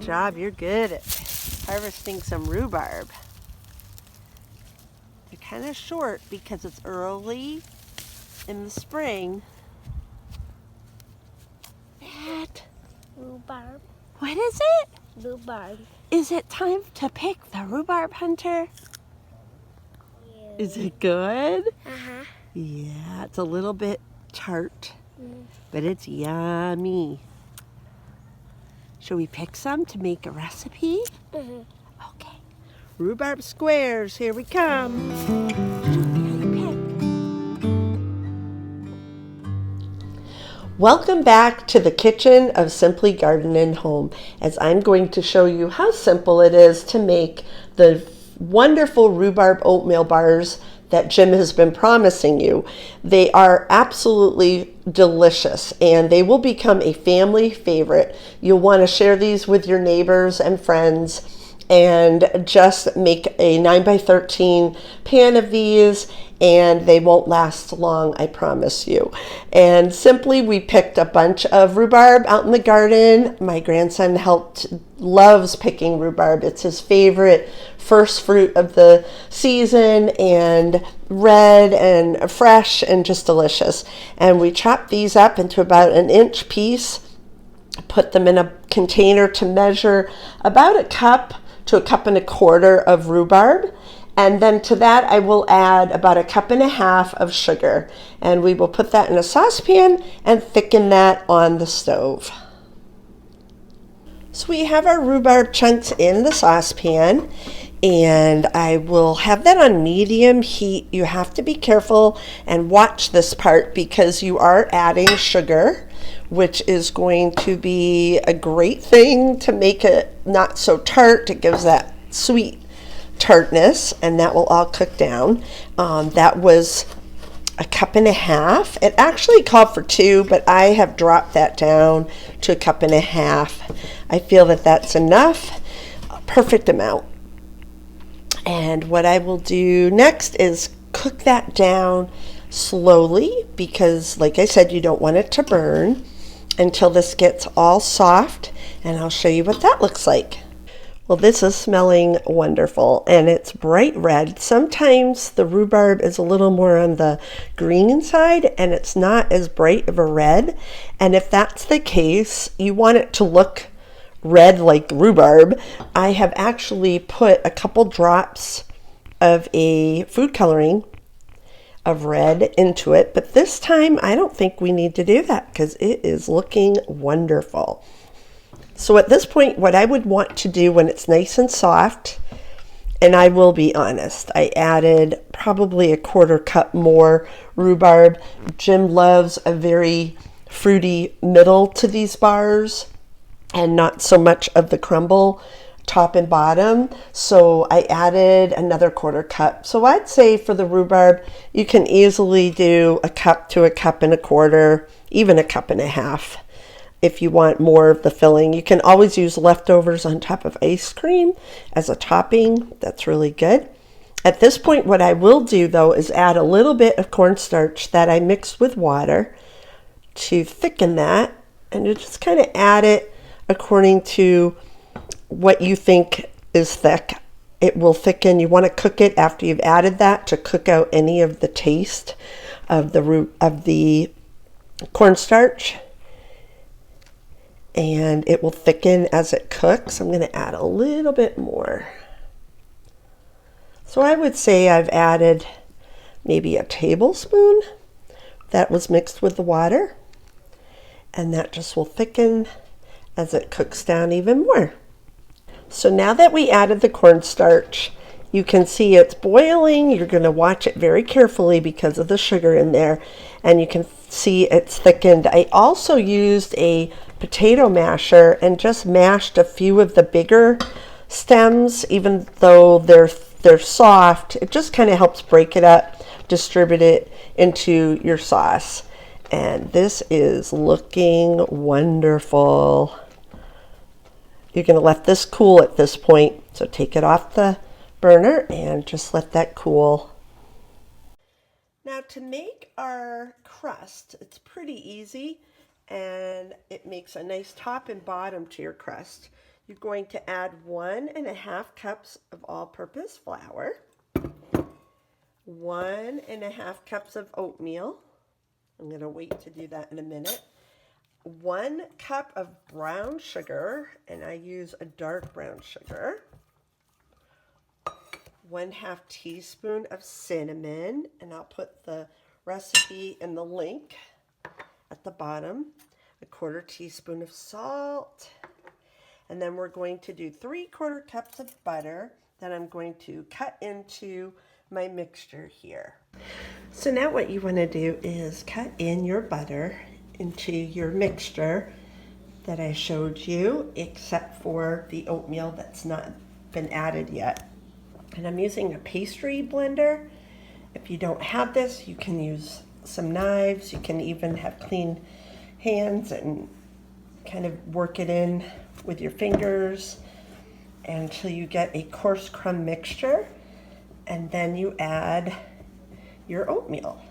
job. You're good at harvesting some rhubarb. They're kind of short because it's early in the spring. Matt, Rhubarb. what is it? Rhubarb. Is it time to pick the rhubarb, Hunter? Yeah. Is it good? Uh-huh. Yeah, it's a little bit tart, but it's yummy. Should we pick some to make a recipe? Mm-hmm. Okay. Rhubarb squares, here we come. Welcome back to the kitchen of Simply Garden and Home, as I'm going to show you how simple it is to make the wonderful rhubarb oatmeal bars that Jim has been promising you. They are absolutely delicious and they will become a family favorite. You'll want to share these with your neighbors and friends, and just make a 9x13 pan of these, and they won't last long, I promise you. And simply, we picked a bunch of rhubarb out in the garden. My grandson loves picking rhubarb. It's his favorite first fruit of the season, and red and fresh and just delicious. And we chopped these up into about an inch piece, put them in a container to measure about a cup to a cup and a quarter of rhubarb. And then to that, I will add about a cup and a half of sugar. And we will put that in a saucepan and thicken that on the stove. So we have our rhubarb chunks in the saucepan, and I will have that on medium heat. You have to be careful and watch this part because you are adding sugar, which is going to be a great thing to make it not so tart. It gives that sweet tartness, and that will all cook down. That was a cup and a half. It actually called for 2, but I have dropped that down to a cup and a half. I feel that that's enough, a perfect amount. And what I will do next is cook that down slowly because, like I said, you don't want it to burn until this gets all soft, and I'll show you what that looks like. Well, this is smelling wonderful, and it's bright red. Sometimes the rhubarb is a little more on the green side, and it's not as bright of a red. And if that's the case, you want it to look red like rhubarb. I have actually put a couple drops of a food coloring of red into it, but this time I don't think we need to do that because it is looking wonderful. So at this point, what I would want to do when it's nice and soft, and I will be honest, I added probably a quarter cup more rhubarb. Jim loves a very fruity middle to these bars and not so much of the crumble top and bottom. So I added another quarter cup. So I'd say for the rhubarb, you can easily do a cup to a cup and a quarter, even a cup and a half. If you want more of the filling, you can always use leftovers on top of ice cream as a topping. That's really good. At this point, what I will do though is add a little bit of cornstarch that I mixed with water to thicken that, and you just kind of add it according to what you think is thick. It will thicken. You want to cook it after you've added that to cook out any of the taste of the cornstarch. And it will thicken as it cooks. I'm going to add a little bit more. So I would say I've added maybe a tablespoon that was mixed with the water, and that just will thicken as it cooks down even more. So now that we added the cornstarch, you can see it's boiling. You're going to watch it very carefully because of the sugar in there, and you can see it's thickened. I also used a potato masher and just mashed a few of the bigger stems. Even though they're soft, it just kind of helps break it up, distribute it into your sauce. And this is looking wonderful. You're going to let this cool at this point, so take it off the burner and just let that cool. Now to make our crust, it's pretty easy, and it makes a nice top and bottom to your crust. You're going to add 1.5 cups of all-purpose flour, 1.5 cups of oatmeal. I'm going to wait to do that in a minute. 1 cup of brown sugar, and I use a dark brown sugar. 1/2 teaspoon of cinnamon, and I'll put the recipe in the link at the bottom. 1/4 teaspoon of salt. And then we're going to do 3/4 cups of butter that I'm going to cut into my mixture here. So now what you want to do is cut in your butter into your mixture that I showed you, except for the oatmeal that's not been added yet. And I'm using a pastry blender. If you don't have this, you can use some knives. You can even have clean hands and kind of work it in with your fingers until you get a coarse crumb mixture, and then you add your oatmeal.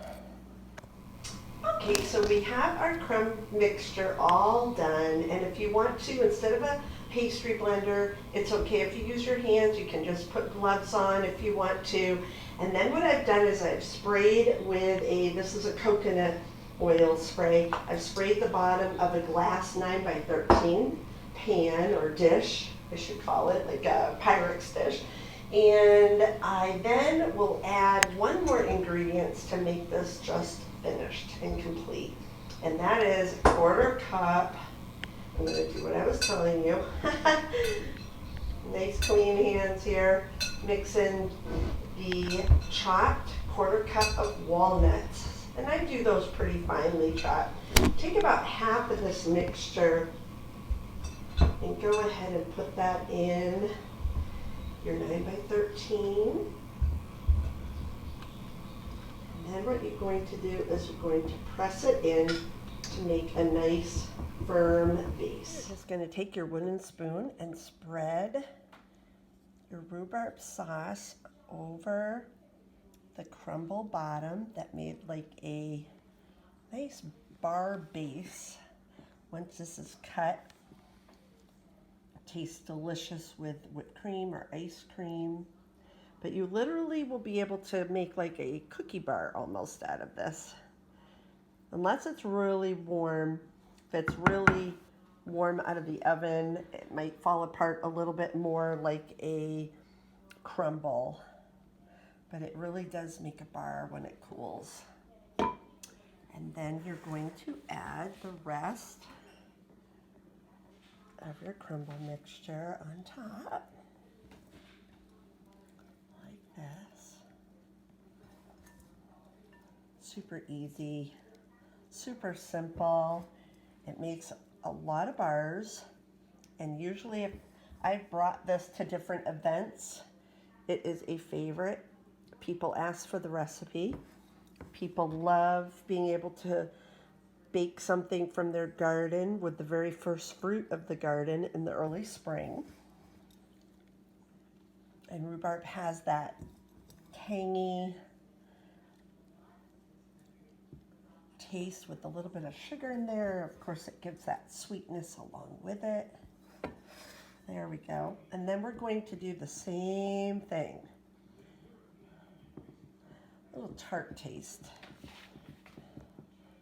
Okay, so we have our crumb mixture all done, and if you want to, instead of a pastry blender, it's okay if you use your hands. You can just put gloves on if you want to. And then what I've done is I've sprayed with this is a coconut oil spray. I've sprayed the bottom of a glass 9x13 pan or dish, I should call it, like a Pyrex dish. And I then will add one more ingredient to make this just finished and complete. And that is 1/4 cup. I'm going to do what I was telling you. Nice clean hands here. Mix in the chopped 1/4 cup of walnuts. And I do those pretty finely chopped. Take about half of this mixture and go ahead and put that in your 9x13. And then what you're going to do is you're going to press it in to make a nice firm base. You're just going to take your wooden spoon and spread your rhubarb sauce over the crumble bottom that made like a nice bar base. Once this is cut, it tastes delicious with whipped cream or ice cream. But you literally will be able to make like a cookie bar almost out of this. Unless it's really warm. If it's really warm out of the oven, it might fall apart a little bit more like a crumble. But it really does make a bar when it cools. And then you're going to add the rest of your crumble mixture on top, like this. Super easy, super simple. It makes a lot of bars, and usually if I've brought this to different events, it is a favorite. People ask for the recipe. People love being able to bake something from their garden with the very first fruit of the garden in the early spring. And rhubarb has that tangy taste with a little bit of sugar in there. Of course, it gives that sweetness along with it. There we go. And then we're going to do the same thing. A little tart taste.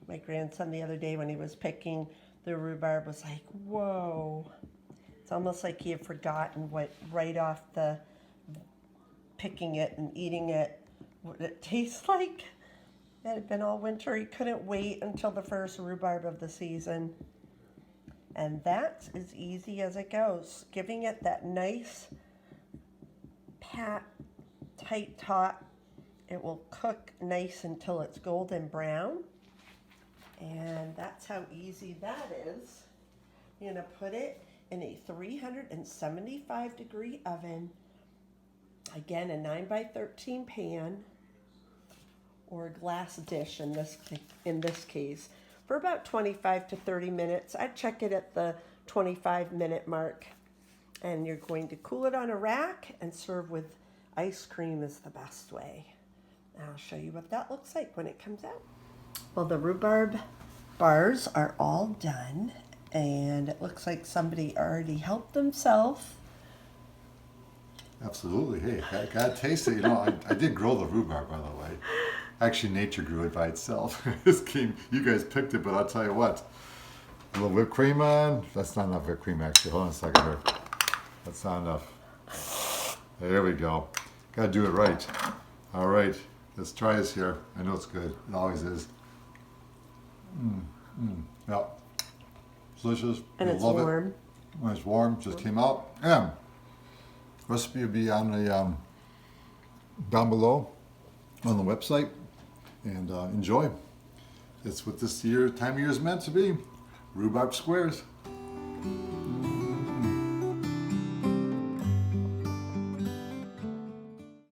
My grandson the other day when he was picking the rhubarb was like, whoa. It's almost like he had forgotten what right off the picking it and eating it, what it tastes like. It had been all winter. He couldn't wait until the first rhubarb of the season. And that's as easy as it goes. Giving it that nice, pat, tight top. It will cook nice until it's golden brown. And that's how easy that is. You're going to put it in a 375 degree oven. Again, a 9x13 pan or a glass dish in this case for about 25 to 30 minutes. I check it at the 25-minute mark. And you're going to cool it on a rack and serve with ice cream is the best way. I'll show you what that looks like when it comes out. Well, the rhubarb bars are all done, And it looks like somebody already helped themselves. Absolutely. Hey, I gotta taste it. You know, I did grow the rhubarb, by the way. Actually, nature grew it by itself. This came, you guys picked it, but I'll tell you what. A little whipped cream on. That's not enough whipped cream, actually. Hold on a second here. That's not enough. There we go. Gotta do it right. All right, let's try this here. I know it's good. It always is. Yeah. Delicious. And You'll it's love warm. it. When it's warm, just came out. And recipe will be on the down below on the website. And enjoy. It's what this time of year is meant to be. Rhubarb squares.